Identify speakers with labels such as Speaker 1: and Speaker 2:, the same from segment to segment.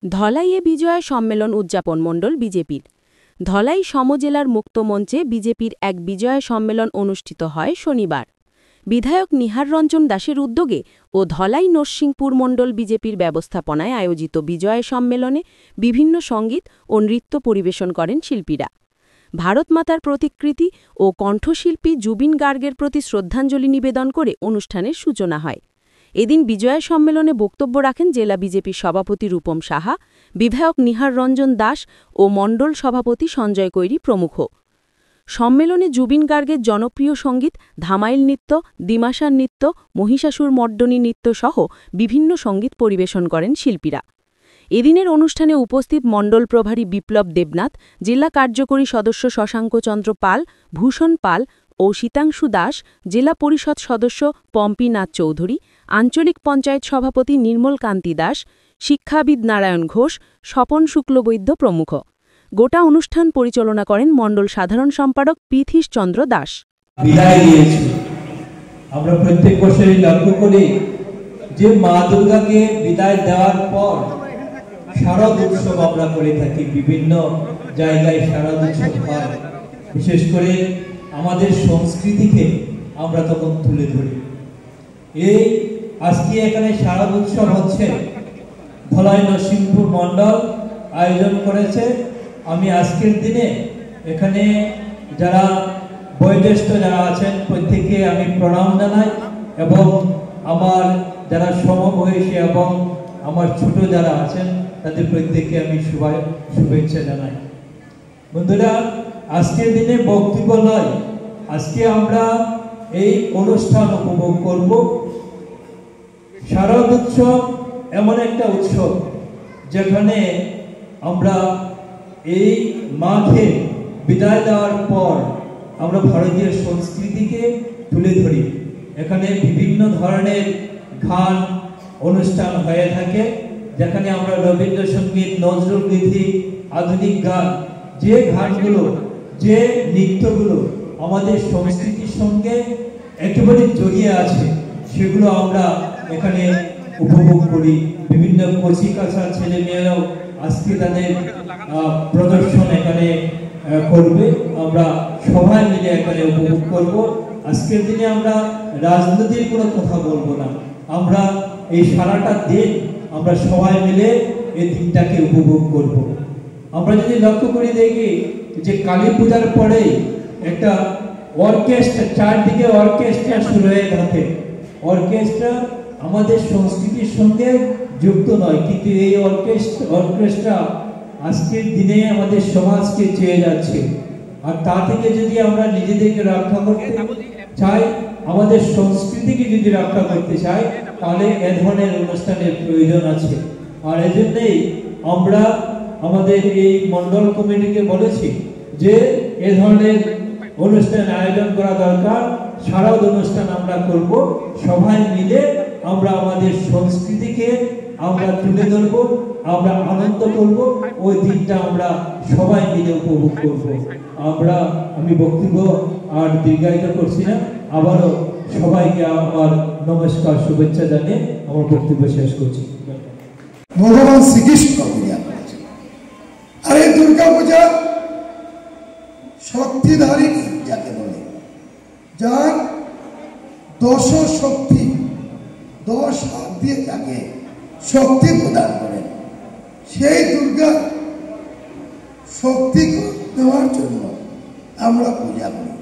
Speaker 1: ধলাইয়ে বিজয়া সম্মেলন উদযাপন মণ্ডল বিজেপির। ধলাই সমজেলার মুক্তমঞ্চে বিজেপির এক বিজয়া সম্মেলন অনুষ্ঠিত হয় শনিবার। বিধায়ক নিহার রঞ্জন দাসের উদ্যোগে ও ধলাই নরসিংপুর মণ্ডল বিজেপির ব্যবস্থাপনায় আয়োজিত বিজয়া সম্মেলনে বিভিন্ন সঙ্গীত ও নৃত্য পরিবেশন করেন শিল্পীরা। ভারতমাতার প্রতিকৃতি ও কণ্ঠশিল্পী জুবিন গার্গের প্রতি শ্রদ্ধাঞ্জলি নিবেদন করে অনুষ্ঠানের সূচনা হয়। এদিন বিজয়া সম্মেলনে বক্তব্য রাখেন জেলা বিজেপির সভাপতি রূপম সাহা, বিধায়ক নিহার রঞ্জন দাস ও মণ্ডল সভাপতি সঞ্জয় কৈরি প্রমুখ। সম্মেলনে জুবিন গার্গের জনপ্রিয় সঙ্গীত, ধামাইল নৃত্য, দিমাশার নৃত্য, মহিষাসুর মর্দনী নৃত্য সহ বিভিন্ন সঙ্গীত পরিবেশন করেন শিল্পীরা। এদিনের অনুষ্ঠানে উপস্থিত মণ্ডল প্রভারী বিপ্লব দেবনাথ, জেলা কার্যকরী সদস্য শশাঙ্ক চন্দ্র পাল, ভূষণ পাল ও শীতাংশু দাস, জেলা পরিষদ সদস্য পম্পীনাথ চৌধুরী, আঞ্চলিক পঞ্চায়েত সভাপতি নির্মল কান্তি দাস, শিক্ষাবিদ নারায়ণ ঘোষ, স্বপন শুক্লবৈদ্য প্রমুখ। গোটা অনুষ্ঠান পরিচালনা করেন মণ্ডল সাধারণ সম্পাদক পীথিশ চন্দ্র দাস।
Speaker 2: বিদায় দিয়েছি। আমরা প্রত্যেক বছরই লক্ষ্য করি যে মা দুর্গাকে বিদায় দেওয়ার পর শারদ উৎসব আমরা করে থাকি। বিভিন্ন জায়গায় শারদ উৎসব হয়। বিশেষ করে আমাদের সংস্কৃতিকে আমরা তখন তুলে ধরি। এই আজকে এখানে শারদ উৎসব হচ্ছে, ধলাই নরসিংপুর মণ্ডল আয়োজন করেছে। আমি আজকের দিনে এখানে যারা বয়োজ্যেষ্ঠ যারা আছেন প্রত্যেককে আমি প্রণাম জানাই এবং আমার যারা সমবয়সী এবং আমার ছোট যারা আছেন তাদের প্রত্যেককে আমি শুভেচ্ছা জানাই। বন্ধুরা, আজকের দিনে বক্তব্য নয়, আজকে আমরা এই অনুষ্ঠান উপভোগ করব। শারদ উৎসব এমন একটা উৎসব যেখানে আমরা এই মাকে বিদায় দেওয়ার পর আমরা ভারতীয় সংস্কৃতিকে তুলে ধরি। এখানে বিভিন্ন ধরনের গান অনুষ্ঠান হয়ে থাকে, যেখানে আমরা রবীন্দ্রসঙ্গীত, নজরুলগীতি, আধুনিক গান, যে গানগুলো, যে নৃত্যগুলো আমাদের সংস্কৃতির সঙ্গে একেবারে জড়িয়ে আছে, সেগুলো আমরা এখানে উপভোগ করি। বিভিন্ন কচি কাঁচা ছেলে মেয়েরাও আজকে তাদের প্রদর্শন এখানে করবে। আমরা সবাই মিলে এখানে উপভোগ করব। আজকের দিনে আমরা রাজনীতির কোনো কথা বলবো না। আমরা এই সারাটা দিন আমরা সবাই মিলে এই দিনটাকে উপভোগ করব। আমরা যদি লক্ষ্য করে দেখি যে কালী পূজার পরে একটা অর্কেস্ট্রা, চারদিকে অর্কেস্ট্রা শুরু হয়ে থাকে। অর্কেস্ট্রা আমাদের সংস্কৃতির সঙ্গে যুক্ত নয়, কিন্তু এই অর্কেস্ট্রা আজকের দিনে আমাদের সমাজকে চেয়ে যাচ্ছে। আর তা থেকে যদি আমরা নিজেদেরকে রক্ষা করতে চাই, আমাদের সংস্কৃতিকে যদি রক্ষা করতে চাই, তাহলে এ ধরনের অনুষ্ঠানের প্রয়োজন আছে। আর এজন্যই আমরা আমাদের এই মণ্ডল কমিটিকে বলেছি যে এ ধরনের অনুষ্ঠান আয়োজন করা দরকার। শারদ অনুষ্ঠান আমরা করব, সবাই মিলে আমরা আমাদের সংস্কৃতিকে আমরা তুলে ধরব, আমরা আনন্দ করব, ওই দিনটা আমরা সবাই মিলে উপভোগ করব। আমি বক্তব্য আর দীর্ঘায়িত করছি না। আবারও সবাইকে আমার নমস্কার, শুভেচ্ছা জানিয়ে আমার বক্তব্য শেষ করছি।
Speaker 3: ভগবান শ্রীকৃষ্ণ পূজা করেছে। আর এই দুর্গা পূজা শক্তিধারী যাকে বলে, যার দশ শক্তি, 10 হাত দিয়ে তাকে শক্তি প্রদান করেন, সেই দুর্গা শক্তি দেওয়ার জন্য আমরা পূজা করি।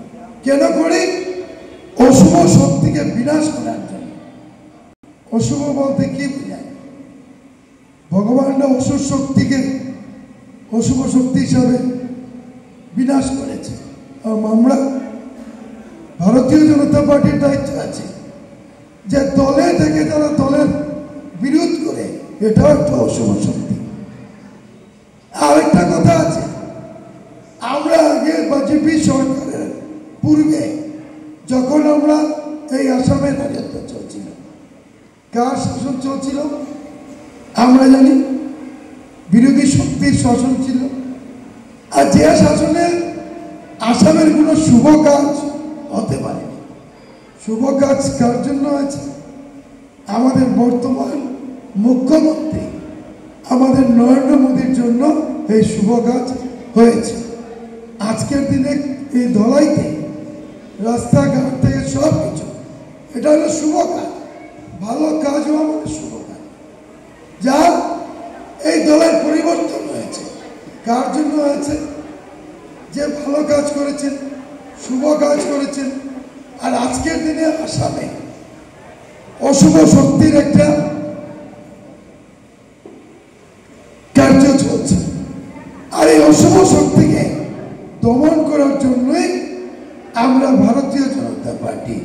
Speaker 3: কেন করি? অশুভ শক্তিকে বিনাশ করার জন্য। অশুভ বলতে কি বোঝায়? ভগবান অশুভ শক্তিকে অশুভ শক্তি হিসাবে বিনাশ করেছে। আমরা ভারতীয় জনতা পার্টির দায়িত্ব আছে যে দলে থেকে তারা দলের বিরোধ করে, এটাও একটা অশুভ শক্তি। আরেকটা কথা আছে, আমরা আগে বিজেপি সরকারের পূর্বে যখন আমরা এই আসামে রাজত্ব চলছিল, কার শাসন চলছিল আমরা জানি? বিরোধী শক্তির শাসন ছিল। আর যে শাসনে আসামের কোনো শুভ কাজ হতে পারে। শুভ কাজ কার জন্য আছে? আমাদের বর্তমান মুখ্যমন্ত্রী আমাদের নরেন্দ্র মোদীর জন্য এই শুভ কাজ হয়েছে। আজকের দিনে এই ধলাইতে রাস্তাঘাট থেকে সব কিছু, এটা হলো শুভ কাজ, ভালো কাজও আমাদের শুভ কাজ, যা এই দলের পরিবর্তন হয়েছে। কার জন্য হয়েছে? যে ভালো কাজ করেছেন, শুভ কাজ করেছেন। আর আজকের দিনে আসামে অশুভ শক্তির একটা কার্য চলছে, আর এই অশুভ শক্তিকে দমন করার জন্যই আমরা ভারতীয় জনতা পার্টি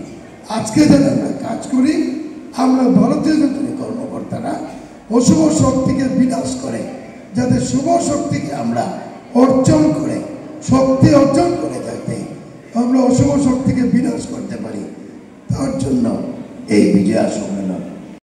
Speaker 3: আজকে যেন আমরা কাজ করি। আমরা ভারতীয় জনতা কর্মকর্তারা অশুভ শক্তিকে বিনাশ করে, যাতে শুভ শক্তিকে আমরা অর্জন করে, শক্তি অর্জন করে, যাতে আমরা অশুভ শক্তিকে বিনাশ করতে পারি, তার জন্য এই বিজয়া সম্মেলন।